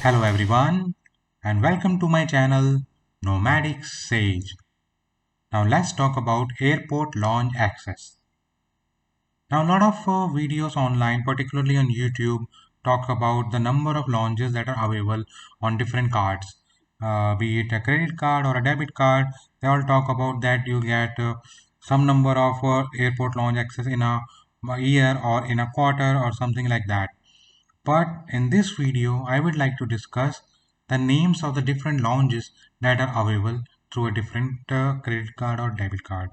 Hello everyone and welcome to my channel Nomadic Sage. Now let's talk about airport launch access. Now a lot of videos online, particularly on YouTube, talk about the number of launches that are available on different cards. Be it a credit card or a debit card, they all talk about that you get some number of airport launch access in a year or in a quarter or something like that. But in this video, I would like to discuss the names of the different lounges that are available through a different credit card or debit card.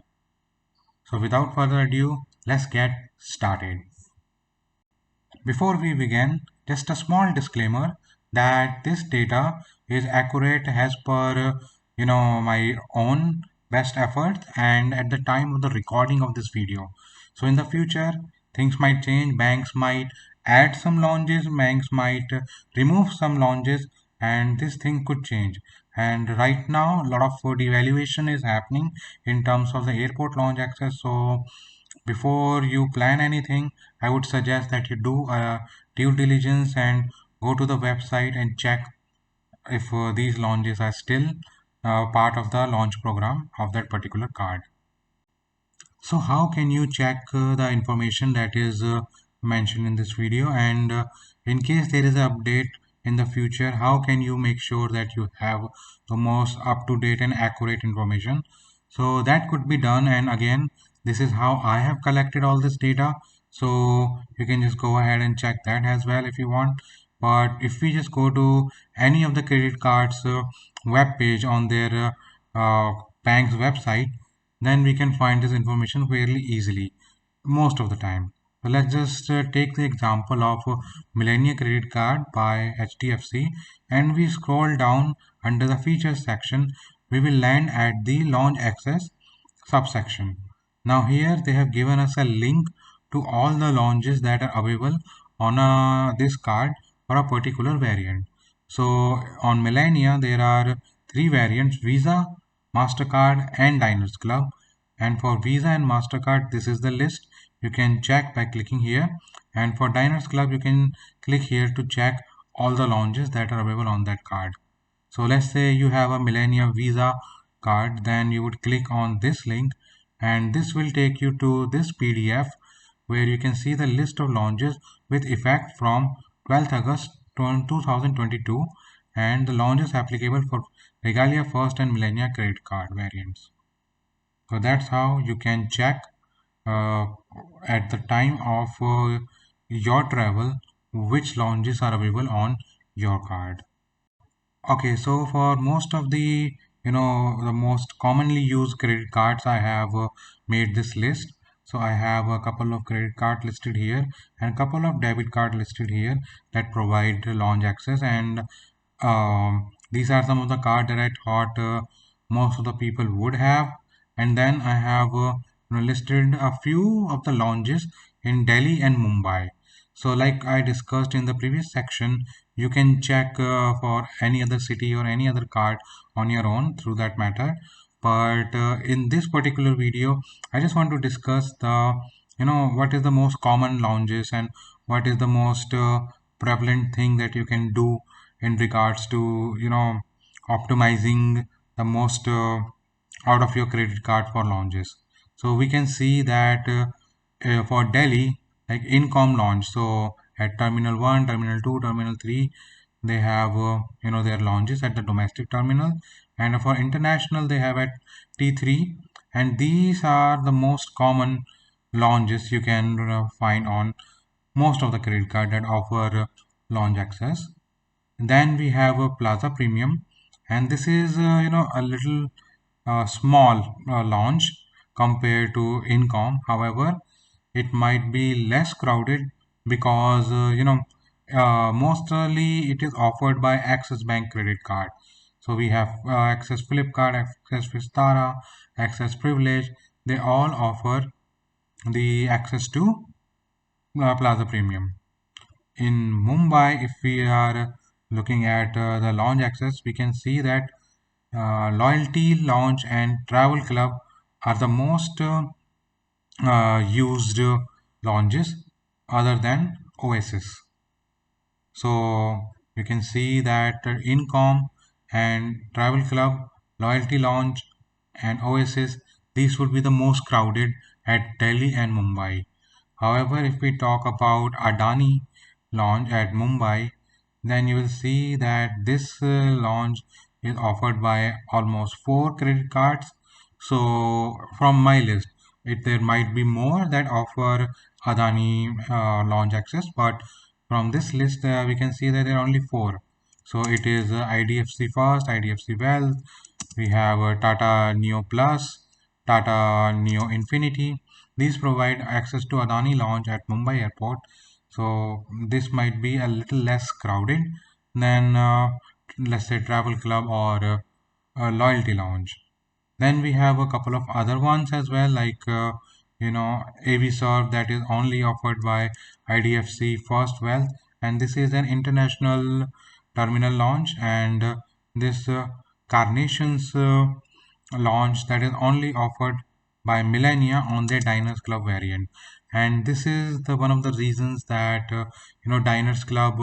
So without further ado, let's get started. Before we begin, just a small disclaimer that this data is accurate as per my own best efforts and at the time of the recording of this video. So in the future, things might change. Banks might add some launches, banks might remove some launches, and this thing could change. And right now, a lot of devaluation is happening in terms of the airport launch access. So before you plan anything, I would suggest that you do a due diligence and go to the website and check if these launches are still part of the launch program of that particular card. So how can you check the information that is mentioned in this video, and in case there is an update in the future, how can you make sure that you have the most up-to-date and accurate information? So that could be done, and again, this is how I have collected all this data. So you can just go ahead and check that as well if you want. But if we just go to any of the credit cards web page on their bank's website, then we can find this information fairly easily most of the time. So let's just take the example of Millennia Credit Card by HDFC, and we scroll down under the features section. We will land at the launch access subsection. Now here they have given us a link to all the launches that are available on this card for a particular variant. So on Millennia there are three variants: Visa, MasterCard and Diners Club. And for Visa and MasterCard, this is the list. You can check by clicking here. And for Diners Club, you can click here to check all the launches that are available on that card. So let's say you have a Millennia Visa card, then you would click on this link and this will take you to this PDF where you can see the list of launches with effect from 12th August 2022 and the launches applicable for Regalia First and Millennia credit card variants. So that's how you can check uh, at the time of your travel which lounges are available on your card. Okay, so for most of the most commonly used credit cards, I have made this list. So I have a couple of credit card listed here and a couple of debit card listed here that provide launch access. And these are some of the cards that I thought most of the people would have. And then I have listed a few of the lounges in Delhi and Mumbai. So like I discussed in the previous section, you can check for any other city or any other card on your own through that matter. But in this particular video, I just want to discuss what is the most common lounges and what is the most prevalent thing that you can do in regards to optimizing the most out of your credit card for launches. So we can see that for Delhi, like Incom launch. So at Terminal 1, Terminal 2, Terminal 3, they have their launches at the domestic terminal, and for international they have at T3, and these are the most common launches you can find on most of the credit card that offer launch access. Then we have a Plaza Premium, and this is a little small launch compared to Incom. However, it might be less crowded because mostly it is offered by Axis Bank credit card. So we have Access Flipkart, Access Vistara, Access Privilege. They all offer the access to Plaza Premium. In Mumbai, if we are looking at the launch access, we can see that Loyalty, Launch, and Travel Club are the most used launches other than Oasis. So you can see that Incom and Travel Club, Loyalty Lounge, and Oasis, these would be the most crowded at Delhi and Mumbai. However, if we talk about Adani launch at Mumbai, then you will see that this launch is offered by almost four credit cards. So from my list, there might be more that offer Adani launch access, but from this list we can see that there are only four. So it is IDFC First, IDFC Wealth, we have Tata Neo Plus, Tata Neo Infinity. These provide access to Adani launch at Mumbai Airport. So this might be a little less crowded than let's say Travel Club or Loyalty Lounge. Then we have a couple of other ones as well, like AV Serve, that is only offered by IDFC First Wealth, and this is an international terminal launch, and this Carnations launch that is only offered by Millennia on their Diners Club variant. And this is the one of the reasons that Diners Club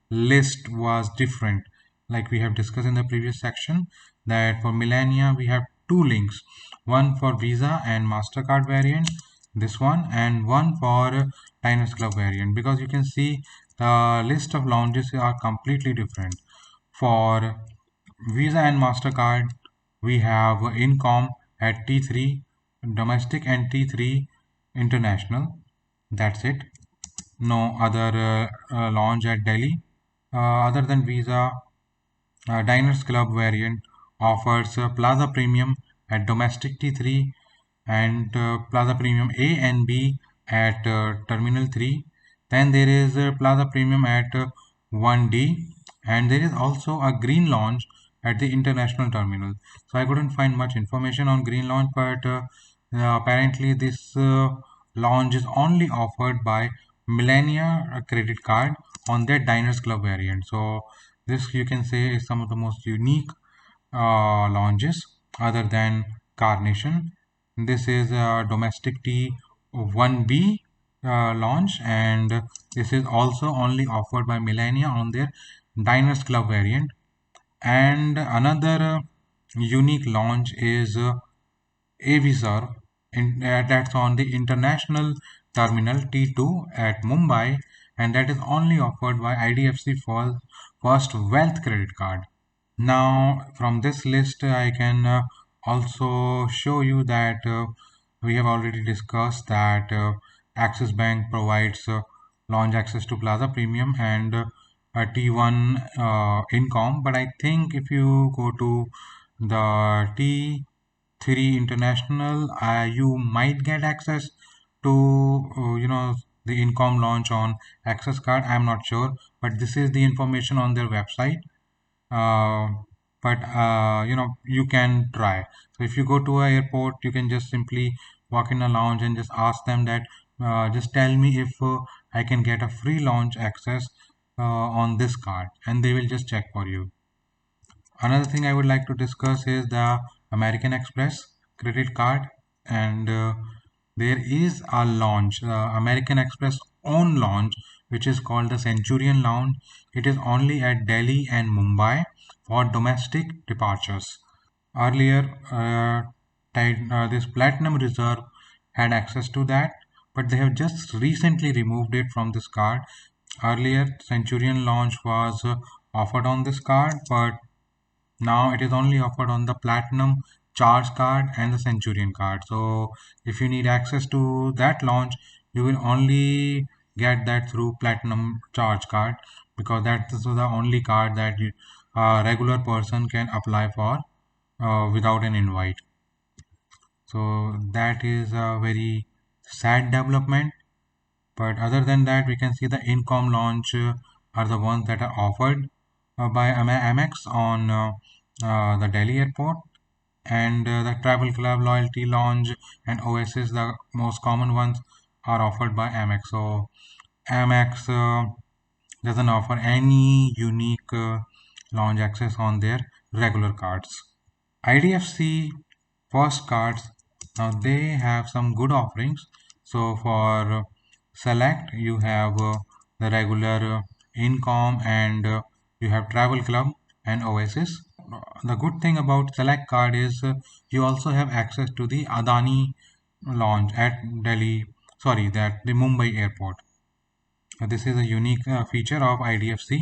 list was different. Like we have discussed in the previous section, that for Millennia we have two links, one for Visa and MasterCard variant, this one, and one for Diners Club variant, because you can see the list of lounges are completely different. For Visa and MasterCard, we have Incom at T3 domestic and T3 international. That's it. No other launch at Delhi. Other than Visa, Diners Club variant offers Plaza Premium at domestic T3 and Plaza Premium A and B at Terminal 3. Then there is Plaza Premium at 1D, and there is also a green launch at the international terminal. So I couldn't find much information on green launch, but apparently this launch is only offered by Millennia credit card on their Diners Club variant. So this you can say is some of the most unique launches other than Carnation. This is a domestic T 1B launch, and this is also only offered by Millennia on their Diners Club variant. And another unique launch is Avisar, that's on the international terminal T2 at Mumbai, and that is only offered by IDFC First Wealth credit card. Now, from this list, I can also show you that we have already discussed that Axis Bank provides launch access to Plaza Premium and T1 Income. But I think if you go to the T3 International, you might get access to the Income launch on Access card. I'm not sure, but this is the information on their website. uh, but you can try. So if you go to a airport, you can just simply walk in a lounge and just ask them that just tell me if I can get a free launch access on this card, and they will just check for you. Another thing I would like to discuss is the American Express credit card, and there is a launch, American Express own launch, which is called the Centurion Lounge. It is only at Delhi and Mumbai for domestic departures. Earlier, this Platinum Reserve had access to that, but they have just recently removed it from this card. Earlier, Centurion Launch was offered on this card, but now it is only offered on the Platinum Charge card and the Centurion card. So if you need access to that launch, you will only get that through Platinum Charge card, because that is the only card that a regular person can apply for without an invite. So that is a very sad development. But other than that, we can see the Income launch are the ones that are offered by Amex on the Delhi airport, and the Travel Club, Loyalty Lounge, and Oasis, the most common ones, are offered by Amex. So Amex doesn't offer any unique lounge access on their regular cards. IDFC First cards, now they have some good offerings. So for Select, you have the regular Income and you have Travel Club and Oasis. The good thing about Select card is you also have access to the Adani lounge at Delhi, sorry, that the Mumbai airport. This is a unique feature of IDFC,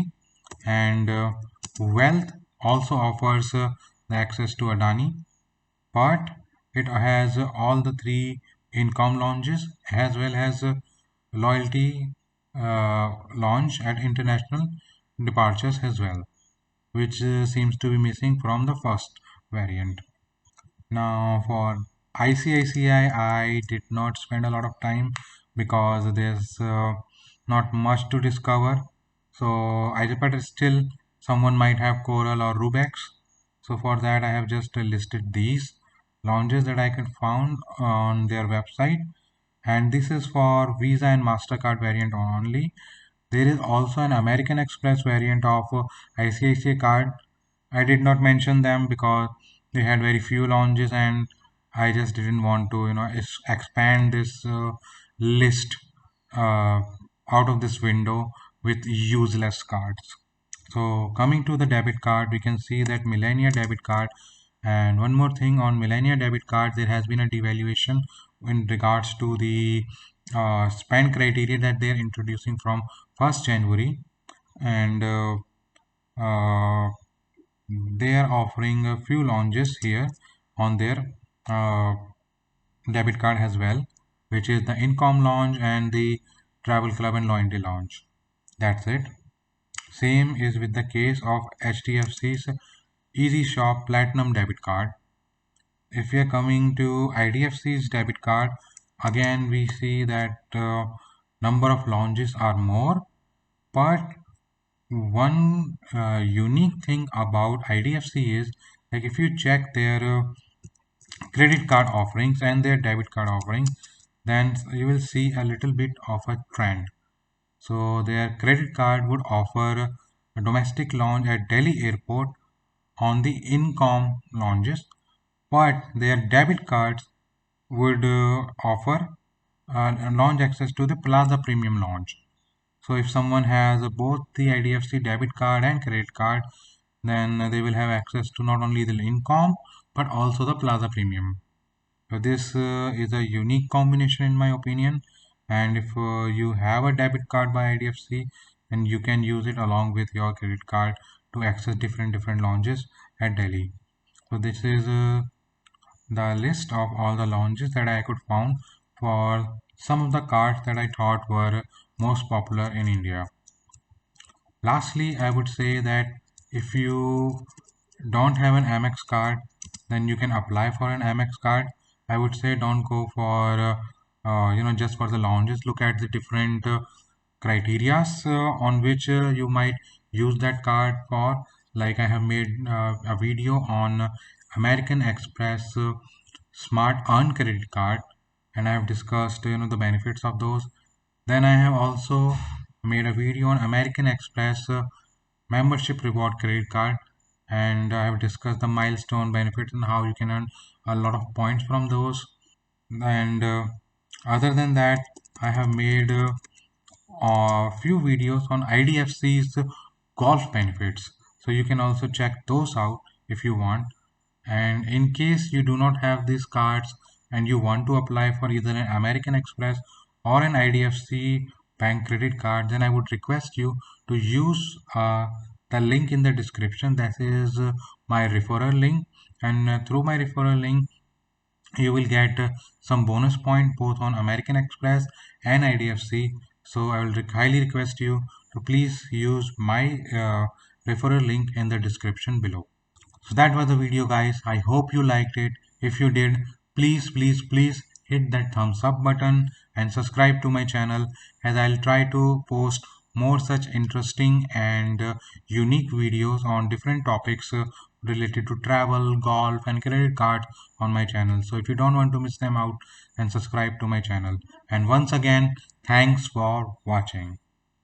and Wealth also offers the access to Adani, but it has all the three income launches as well as loyalty launch at international departures as well, which seems to be missing from the first variant. Now for ICICI, I did not spend a lot of time because there's not much to discover. So I but still someone might have Coral or Rubex. So for that I have just listed these launches that I can found on their website, and this is for Visa and MasterCard variant only. There is also an American Express variant of ICICI card. I did not mention them because they had very few launches, and I just didn't want to, expand this list uh, out of this window with useless cards. So coming to the debit card, we can see that Millennia debit card. And one more thing on Millennia debit card, there has been a devaluation in regards to the spend criteria that they are introducing from 1st January, and uh, they are offering a few launches here on their uh, debit card as well, which is the Income launch and the Travel Club and Loyalty launch. That's it. Same is with the case of HDFC's Easy Shop Platinum debit card. If we are coming to IDFC's debit card, again we see that number of launches are more, but one unique thing about IDFC is, like, if you check their credit card offerings and their debit card offerings, then you will see a little bit of a trend. So their credit card would offer a domestic launch at Delhi airport on the income launches, but their debit cards would offer launch access to the Plaza Premium launch. So if someone has both the IDFC debit card and credit card, then they will have access to not only the income but also the Plaza Premium. So this is a unique combination in my opinion. And if you have a debit card by IDFC, then you can use it along with your credit card to access different launches at Delhi. So this is the list of all the launches that I could found for some of the cards that I thought were most popular in India. Lastly, I would say that if you don't have an Amex card, then you can apply for an Amex card. I would say don't go for just for the lounges. Look at the different criterias on which you might use that card for. Like I have made a video on American Express Smart Earn credit card, and I have discussed the benefits of those. Then I have also made a video on American Express membership reward credit card, and I have discussed the milestone benefits and how you can earn a lot of points from those. And other than that, I have made a few videos on IDFC's golf benefits, so you can also check those out if you want. And in case you do not have these cards and you want to apply for either an American Express or an IDFC bank credit card, then I would request you to use the link in the description. That is my referral link, and through my referral link you will get some bonus point both on American Express and IDFC. So I will highly request you to please use my referral link in the description below. So that was the video, guys. I hope you liked it. If you did, please hit that thumbs up button and subscribe to my channel, as I'll try to post more such interesting and unique videos on different topics related to travel, golf and credit cards on my channel. So if you don't want to miss them out, then subscribe to my channel. And once again, thanks for watching.